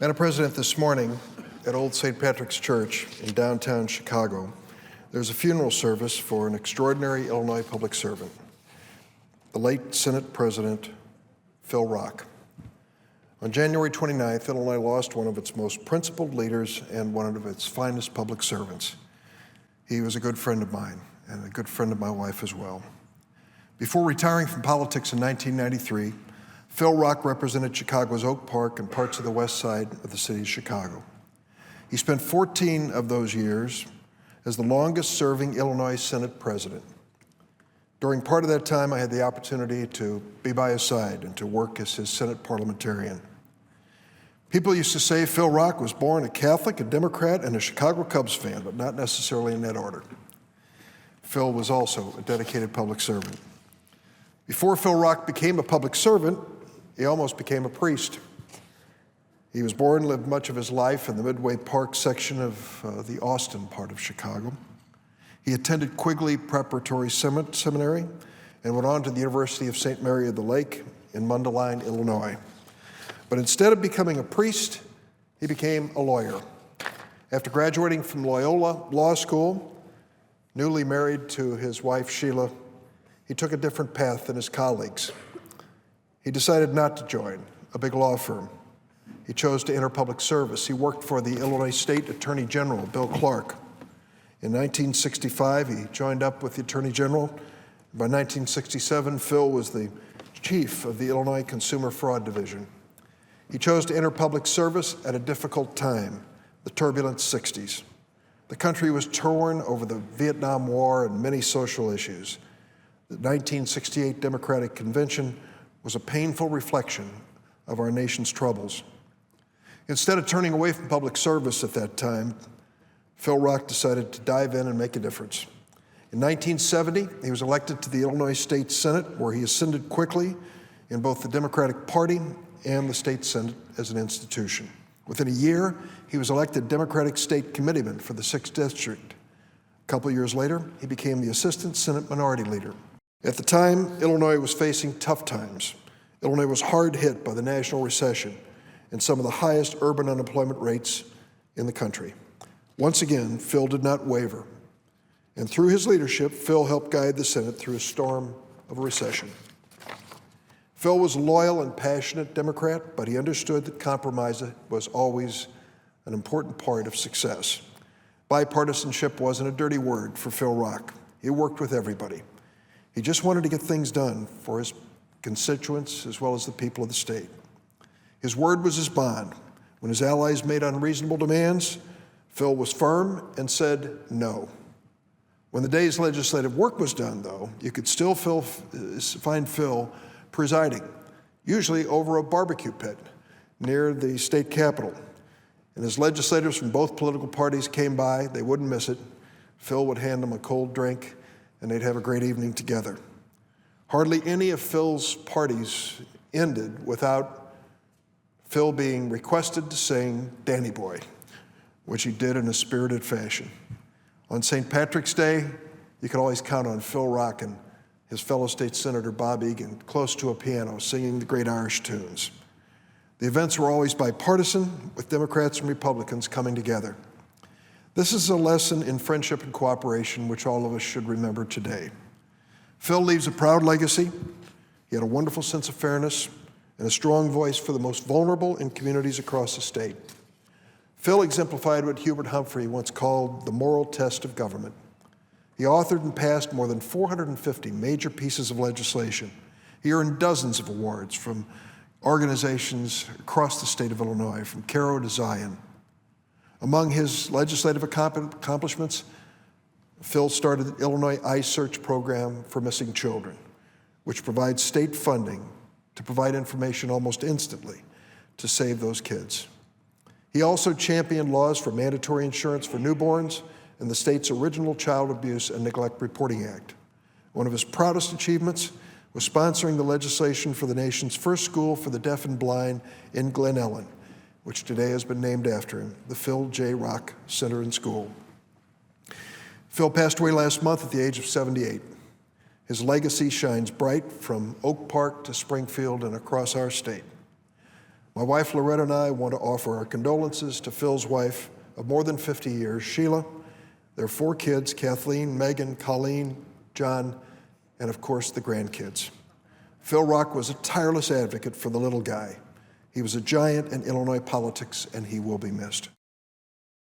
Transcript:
Madam President, this morning at Old St. Patrick's Church in downtown Chicago, there's a funeral service for an extraordinary Illinois public servant, the late Senate President Phil Rock. On January 29th, Illinois lost one of its most principled leaders and one of its finest public servants. He was a good friend of mine and a good friend of my wife as well. Before retiring from politics in 1993, Phil Rock represented Chicago's Oak Park and parts of the west side of the city of Chicago. He spent 14 of those years as the longest-serving Illinois Senate president. During part of that time, I had the opportunity to be by his side and to work as his Senate parliamentarian. People used to say Phil Rock was born a Catholic, a Democrat, and a Chicago Cubs fan, but not necessarily in that order. Phil was also a dedicated public servant. Before Phil Rock became a public servant, he almost became a priest. He was born and lived much of his life in the Midway Park section of the Austin part of Chicago. He attended Quigley Preparatory Seminary and went on to the University of St. Mary of the Lake in Mundelein, Illinois. But instead of becoming a priest, he became a lawyer. After graduating from Loyola Law School, newly married to his wife Sheila, he took a different path than his colleagues. He decided not to join a big law firm. He chose to enter public service. He worked for the Illinois State Attorney General, Bill Clark. In 1965, he joined up with the Attorney General. By 1967, Phil was the chief of the Illinois Consumer Fraud Division. He chose to enter public service at a difficult time, the turbulent 60s. The country was torn over the Vietnam War and many social issues. The 1968 Democratic Convention was a painful reflection of our nation's troubles. Instead of turning away from public service at that time, Phil Rock decided to dive in and make a difference. In 1970, he was elected to the Illinois State Senate, where he ascended quickly in both the Democratic Party and the state Senate as an institution. Within a year, he was elected Democratic State Committeeman for the 6th District. A couple years later, he became the Assistant Senate Minority Leader. At the time, Illinois was facing tough times. Illinois was hard hit by the national recession and some of the highest urban unemployment rates in the country. Once again, Phil did not waver. And through his leadership, Phil helped guide the Senate through a storm of a recession. Phil was a loyal and passionate Democrat, but he understood that compromise was always an important part of success. Bipartisanship wasn't a dirty word for Phil Rock. He worked with everybody. He just wanted to get things done for his constituents as well as the people of the state. His word was his bond. When his allies made unreasonable demands, Phil was firm and said no. When the day's legislative work was done, though, you could still find Phil presiding, usually over a barbecue pit near the state capitol. And as legislators from both political parties came by, they wouldn't miss it. Phil would hand them a cold drink, and they'd have a great evening together. Hardly any of Phil's parties ended without Phil being requested to sing Danny Boy, which he did in a spirited fashion. On St. Patrick's Day, you could always count on Phil Rock and his fellow state senator Bob Egan close to a piano singing the great Irish tunes. The events were always bipartisan, with Democrats and Republicans coming together. This is a lesson in friendship and cooperation which all of us should remember today. Phil leaves a proud legacy. He had a wonderful sense of fairness and a strong voice for the most vulnerable in communities across the state. Phil exemplified what Hubert Humphrey once called the moral test of government. He authored and passed more than 450 major pieces of legislation. He earned dozens of awards from organizations across the state of Illinois, from Cairo to Zion. Among his legislative accomplishments, Phil started the Illinois iSearch program for missing children, which provides state funding to provide information almost instantly to save those kids. He also championed laws for mandatory insurance for newborns and the state's original Child Abuse and Neglect Reporting Act. One of his proudest achievements was sponsoring the legislation for the nation's first school for the deaf and blind in Glen Ellen, which today has been named after him, the Phil J. Rock Center and School. Phil passed away last month at the age of 78. His legacy shines bright from Oak Park to Springfield and across our state. My wife Loretta and I want to offer our condolences to Phil's wife of more than 50 years, Sheila, their 4 kids, Kathleen, Megan, Colleen, John, and of course the grandkids. Phil Rock was a tireless advocate for the little guy. He was a giant in Illinois politics, and he will be missed.